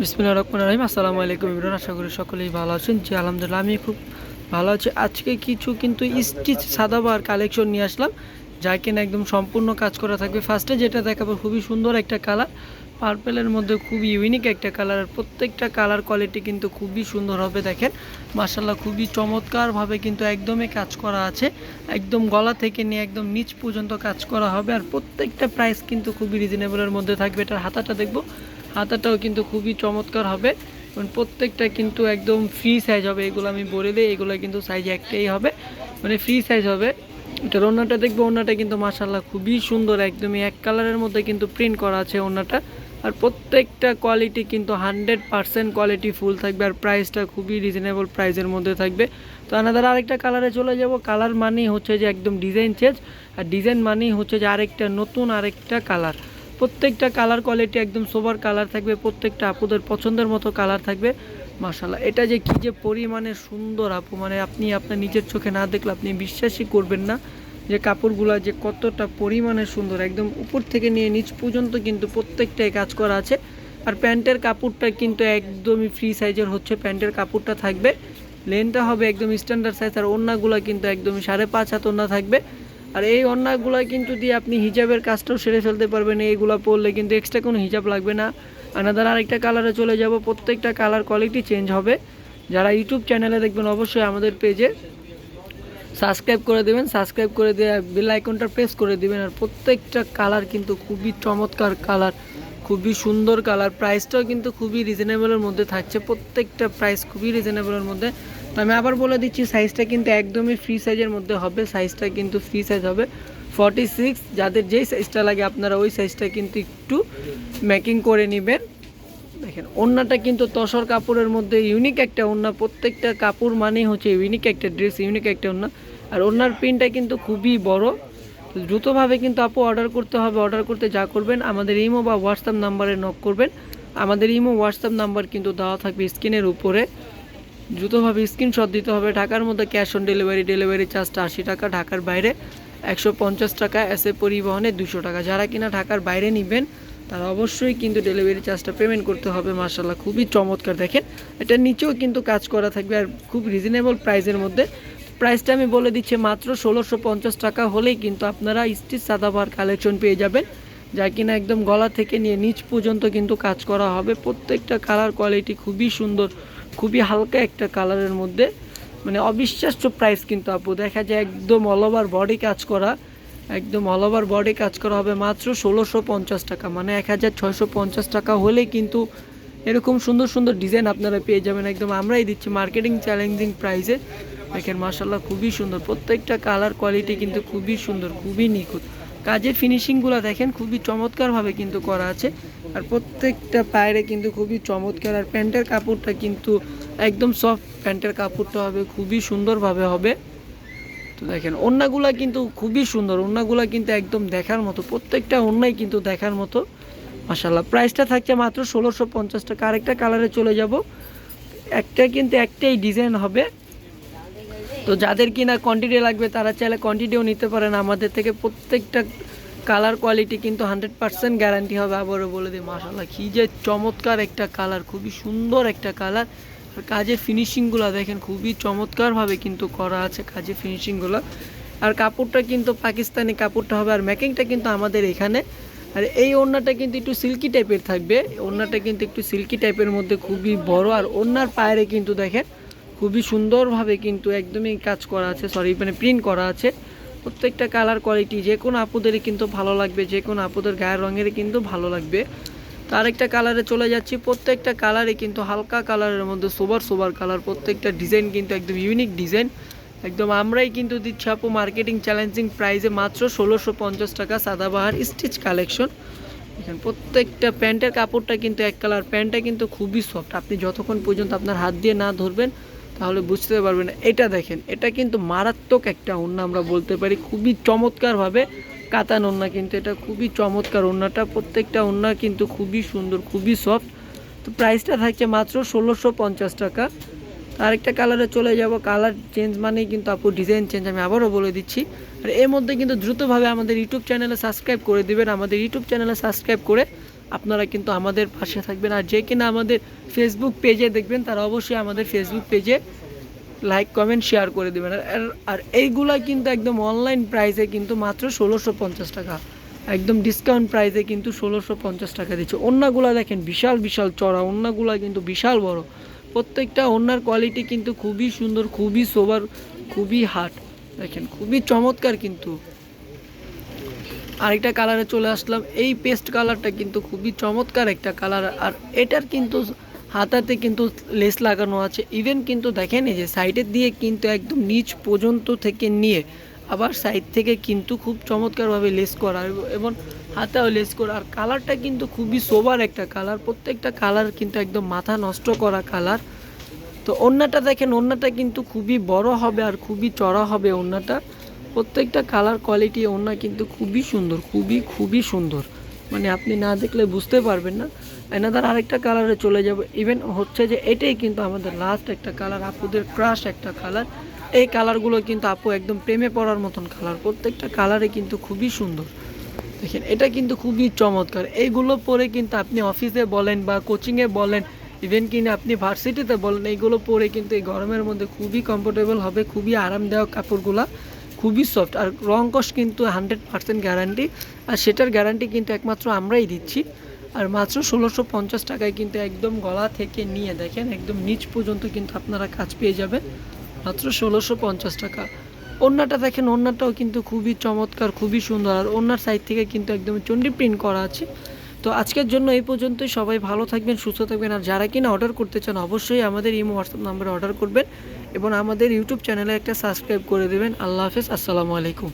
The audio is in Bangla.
বিসমিল্লাহির রহমানির রহিম। আসসালামু আলাইকুম এভরিওয়ান, আশা করি সকলেই ভালো আছেন। জি আলহামদুলিল্লাহ, আমি খুব ভালো আছি। আজকে কিছু কিন্তু স্টিচ সাদাবাহার কালেকশন নিয়ে আসলাম, যা কিনা একদম সম্পূর্ণ কাজ করা থাকবে। ফার্স্টে যেটা দেখাবো খুবই সুন্দর একটা কালার, পার্পেলের মধ্যে খুবই ইউনিক একটা কালার। আর প্রত্যেকটা কালার কোয়ালিটি কিন্তু খুবই সুন্দর হবে। দেখেন মাশাআল্লাহ, খুবই চমৎকারভাবে কিন্তু একদমই কাজ করা আছে। একদম গলা থেকে নিয়ে একদম নিচ পর্যন্ত কাজ করা হবে। আর প্রত্যেকটা প্রাইস কিন্তু খুবই রিজনেবলের মধ্যে থাকবে। এটার হাতাটা দেখবো, হাতাটাও কিন্তু খুবই চমৎকার হবে। এবং প্রত্যেকটা কিন্তু একদম ফ্রি সাইজ হবে। এগুলো আমি বলে দিই, এগুলো কিন্তু সাইজ একটাই হবে, মানে ফ্রি সাইজ হবে। এটার ওড়নাটা দেখবো, ওড়নাটা কিন্তু মাশাআল্লাহ খুবই সুন্দর, একদমই এক কালারের মধ্যে কিন্তু প্রিন্ট করা আছে ওড়নাটা। আর প্রত্যেকটা কোয়ালিটি কিন্তু 100% কোয়ালিটি ফুল থাকবে। আর প্রাইসটা খুবই রিজনেবল প্রাইসের মধ্যে থাকবে। তো আনাদার আরেকটা কালারে চলে যাব। কালার মানেই হচ্ছে যে একদম ডিজাইন চেঞ্জ, আর ডিজাইন মানেই হচ্ছে যে আরেকটা নতুন আরেকটা কালার। প্রত্যেকটা কালার কোয়ালিটি একদম সোবার কালার থাকবে, প্রত্যেকটা আপুদের পছন্দের মতো কালার থাকবে। মাশাআল্লাহ, এটা যে কী যে পরিমাণে সুন্দর আপু, মানে আপনি আপনার নিজের চোখে না দেখলে আপনি বিশ্বাসই করবেন না যে কাপড়গুলো যে কতটা পরিমাণে সুন্দর। একদম উপর থেকে নিয়ে নিচ পর্যন্ত কিন্তু প্রত্যেকটাই কাজ করা আছে। আর প্যান্টের কাপড়টা কিন্তু একদমই ফ্রি সাইজের হচ্ছে, প্যান্টের কাপড়টা থাকবে। লেনটা হবে একদম স্ট্যান্ডার্ড সাইজ। আর ওড়নাগুলো কিন্তু একদমই 5.5 হাত ওড়না থাকবে। আর এই ওড়নাগুলো কিন্তু দিয়ে আপনি হিজাবের কাজটাও সেরে ফেলতে পারবেন। এইগুলো পরলে কিন্তু এক্সট্রা কোনো হিজাব লাগবে না। আনাদার আরেকটা কালারে চলে যাব। প্রত্যেকটা কালার কোয়ালিটি চেঞ্জ হবে। যারা ইউটিউব চ্যানেলে দেখবেন অবশ্যই আমাদের পেজে সাবস্ক্রাইব করে দেবেন, সাবস্ক্রাইব করে দিয়ে বেল আইকনটা প্রেস করে দেবেন। আর প্রত্যেকটা কালার কিন্তু খুবই চমৎকার কালার, খুবই সুন্দর কালার। প্রাইসটাও কিন্তু খুবই রিজনেবলের মধ্যে থাকছে, প্রত্যেকটা প্রাইস খুবই রিজনেবলের মধ্যে। তো আমি আবার বলে দিচ্ছি, সাইজটা কিন্তু একদমই ফ্রি সাইজের মধ্যে হবে। সাইজটা কিন্তু ফ্রি সাইজ হবে 46। যাদের যেই সাইজটা লাগে আপনারা ওই সাইজটা কিন্তু একটু মেকিং করে নেবেন। দেখেন ওড়নাটা কিন্তু তসর কাপড়ের মধ্যে ইউনিক একটা ওড়না। প্রত্যেকটা কাপড় মানেই হচ্ছে ইউনিক একটা ড্রেস, ইউনিক একটা ওড়না। আর ওড়নার প্রিন্টটা কিন্তু খুবই বড়। তো দ্রুতভাবে কিন্তু আপু অর্ডার করতে হবে। অর্ডার করতে যা করবেন, আমাদের ইমো বা হোয়াটসঅ্যাপ নাম্বারে নক করবেন। আমাদের ইমো হোয়াটসঅ্যাপ নাম্বার কিন্তু দেওয়া থাকবে স্ক্রিনের উপরে। দ্রুতভাবে স্ক্রিনশট দিতে হবে। ঢাকার মধ্যে ক্যাশ অন ডেলিভারি, ডেলিভারি চার্জটা 80 টাকা। ঢাকার বাইরে 150 টাকা, এসে পরিবহনে 200 টাকা। যারা কিনা ঢাকার বাইরে নেবেন তারা অবশ্যই কিন্তু ডেলিভারি চার্জটা পেমেন্ট করতে হবে। মাশাআল্লাহ, খুবই চমৎকার। দেখেন এটার নিচেও কিন্তু কাজ করা থাকবে, আর খুব রিজনেবল প্রাইসের মধ্যে। প্রাইসটা আমি বলে দিচ্ছি, মাত্র 1650 টাকা হলেই কিন্তু আপনারা স্টিচ সাদাবাহার কালেকশন পেয়ে যাবেন, যা কিনা একদম গলা থেকে নিয়ে নিচ পর্যন্ত কিন্তু কাজ করা হবে। প্রত্যেকটা কালার কোয়ালিটি খুবই সুন্দর, খুবই হালকা একটা কালারের মধ্যে, মানে অবিশ্বাস্য প্রাইস কিন্তু আপু। দেখা যায় একদম অল ওভার বডি কাজ করা, একদম অল ওভার বডি কাজ করা হবে মাত্র 1650 টাকা, মানে 1650 টাকা হলেই কিন্তু এরকম সুন্দর সুন্দর ডিজাইন আপনারা পেয়ে যাবেন। একদম আমরাই দিচ্ছি মার্কেটিং চ্যালেঞ্জিং প্রাইসে। দেখেন মাশাআল্লাহ, খুবই সুন্দর। প্রত্যেকটা কালার কোয়ালিটি কিন্তু খুবই সুন্দর, খুবই নিখুঁত। কাজের ফিনিশিংগুলো দেখেন খুবই চমৎকারভাবে কিন্তু করা আছে। আর প্রত্যেকটা পায়রে কিন্তু খুবই চমৎকার। আর প্যান্টের কাপড়টা কিন্তু একদম সফট, প্যান্টের কাপড়টা হবে খুবই সুন্দরভাবে হবে। তো দেখেন ওড়নাগুলা কিন্তু খুবই সুন্দর, ওড়নাগুলা কিন্তু একদম দেখার মতো, প্রত্যেকটা ওড়নাই কিন্তু দেখার মতো। মাশাআল্লাহ, প্রাইসটা থাকছে মাত্র 1650 টাকা। আরেকটা কালারে চলে যাব। একটা কিন্তু একটাই ডিজাইন হবে। তো যাদের কিনা কোয়ান্টিটি লাগবে তারা চাইলে কোয়ান্টিটিও নিতে পারেন আমাদের থেকে। প্রত্যেকটা কালার কোয়ালিটি কিন্তু 100% গ্যারান্টি হবে। আবারও বলে দিই, মাশাআল্লাহ কী যে চমৎকার একটা কালার, খুবই সুন্দর একটা কালার। আর কাজের ফিনিশিংগুলো দেখেন খুবই চমৎকারভাবে কিন্তু করা আছে কাজের ফিনিশিংগুলো। আর কাপড়টা কিন্তু পাকিস্তানি কাপড়টা হবে, আর মেকিংটা কিন্তু আমাদের এখানে। আর এই ওড়নাটা কিন্তু একটু সিল্কি টাইপের থাকবে, ওড়নাটা কিন্তু একটু সিল্কি টাইপের মধ্যে খুবই বড়। আর ওড়নার পায়েরে কিন্তু দেখেন খুবই সুন্দরভাবে কিন্তু একদমই কাজ করা আছে, সরি মানে প্রিন্ট করা আছে। প্রত্যেকটা কালার কোয়ালিটি যে কোনো আপুদেরই কিন্তু ভালো লাগবে, যে কোনো আপুদের গায়ের রঙেরই কিন্তু ভালো লাগবে। তো আরেকটা কালারে চলে যাচ্ছি। প্রত্যেকটা কালারই কিন্তু হালকা কালারের মধ্যে সোবার সোবার কালার। প্রত্যেকটা ডিজাইন কিন্তু একদম ইউনিক ডিজাইন। একদম আমরাই কিন্তু দিচ্ছি আপু মার্কেটিং চ্যালেঞ্জিং প্রাইসে মাত্র 1650 টাকা সাদাবাহার স্টিচ কালেকশন। দেখেন প্রত্যেকটা প্যান্টের কাপড়টা কিন্তু এক কালার, প্যান্টটা কিন্তু খুবই সফট। আপনি যতক্ষণ পর্যন্ত আপনার হাত দিয়ে না ধরবেন তাহলে বুঝতে পারবেন না। এটা দেখেন, এটা কিন্তু মারাত্মক একটা ওড়না আমরা বলতে পারি, খুবই চমৎকারভাবে কাতান ওড়না কিন্তু এটা, খুবই চমৎকার ওড়নাটা। প্রত্যেকটা ওড়না কিন্তু খুবই সুন্দর, খুবই সফট। তো প্রাইসটা থাকছে মাত্র 1650 টাকা। আরেকটা কালারে চলে যাব। কালার চেঞ্জ মানেই কিন্তু আপু ডিজাইন চেঞ্জ, আমি আবারও বলে দিচ্ছি। আর এর মধ্যে কিন্তু দ্রুতভাবে আমাদের ইউটিউব চ্যানেলে সাবস্ক্রাইব করে দিবেন। আমাদের ইউটিউব চ্যানেলে সাবস্ক্রাইব করে আপনারা কিন্তু আমাদের পাশে থাকবেন। আর যে কিনা আমাদের ফেসবুক পেজে দেখবেন তারা অবশ্যই আমাদের ফেসবুক পেজে লাইক কমেন্ট শেয়ার করে দেবেন। আর এইগুলা কিন্তু একদম অনলাইন প্রাইসে কিন্তু মাত্র ১৬৫০ টাকা, একদম ডিসকাউন্ট প্রাইসে কিন্তু ১৬৫০ টাকা দিচ্ছে। ওড়নাগুলা দেখেন বিশাল বিশাল চড়া, ওড়নাগুলা কিন্তু বিশাল বড়, প্রত্যেকটা ওড়নার কোয়ালিটি কিন্তু খুবই সুন্দর, খুবই সোবার, খুবই হার্ড, দেখেন খুবই চমৎকার। কিন্তু আরেকটা কালারে চলে আসলাম, এই পেস্ট কালারটা কিন্তু খুবই চমৎকার একটা কালার। আর এটার কিন্তু হাতাতে কিন্তু লেস লাগানো আছে, ইভেন কিন্তু দেখেন এই যে সাইডের দিয়ে কিন্তু একদম নিচ পর্যন্ত থেকে নিয়ে আবার সাইড থেকে কিন্তু খুব চমৎকারভাবে লেস করা এবং হাতেও লেস করা। আর কালারটা কিন্তু খুবই সোবার একটা কালার, প্রত্যেকটা কালার কিন্তু একদম মাথা নষ্ট করা কালার। তো ওড়নাটা দেখেন, ওড়নাটা কিন্তু খুবই বড় হবে আর খুবই চড়া হবে ওড়নাটা, প্রত্যেকটা কালার কোয়ালিটি ওড়না কিন্তু খুবই সুন্দর, খুবই খুবই সুন্দর, মানে আপনি না দেখলে বুঝতে পারবেন না। এনাদার আরেকটা কালারে চলে যাব, ইভেন হচ্ছে যে এটাই কিন্তু আমাদের লাস্ট একটা কালার, আপুদের ক্রাশ একটা কালার। এই কালারগুলো কিন্তু আপু একদম প্রেমে পড়ার মতন কালার, প্রত্যেকটা কালারে কিন্তু খুবই সুন্দর। দেখেন এটা কিন্তু খুবই চমৎকার, এইগুলো পরে কিন্তু আপনি অফিসে বলেন বা কোচিংয়ে বলেন, ইভেন কিনা আপনি ভার্সিটিতে বলেন, এইগুলো পরে কিন্তু এই গরমের মধ্যে খুবই কমফোর্টেবল হবে, খুবই আরামদায়ক কাপড়গুলা, খুবই সফট। আর রং কস কিন্তু 100% গ্যারান্টি, আর সেটার গ্যারান্টি কিন্তু একমাত্র আমরাই দিচ্ছি। আর মাত্র ১৬৫০ টাকায় কিন্তু একদম গলা থেকে নিয়ে দেখেন একদম নিচ পর্যন্ত কিন্তু আপনারা কাজ পেয়ে যাবেন মাত্র ১৬৫০ টাকা। ওড়নাটা দেখেন, ওড়নাটাও কিন্তু খুবই চমৎকার, খুবই সুন্দর। আর ওড়নার সাইড থেকে কিন্তু একদম চন্ডি প্রিন্ট করা আছে। তো আজকের জন্য এই পর্যন্তই, সবাই ভালো থাকবেন, সুস্থ থাকবেন। আর যারা কিনা অর্ডার করতে চান অবশ্যই আমাদের ইমো হোয়াটসঅ্যাপ নাম্বারে অর্ডার করবেন এবং আমাদের ইউটিউব চ্যানেলে একটা সাবস্ক্রাইব করে দেবেন। আল্লাহ হাফেজ, আসসালামু আলাইকুম।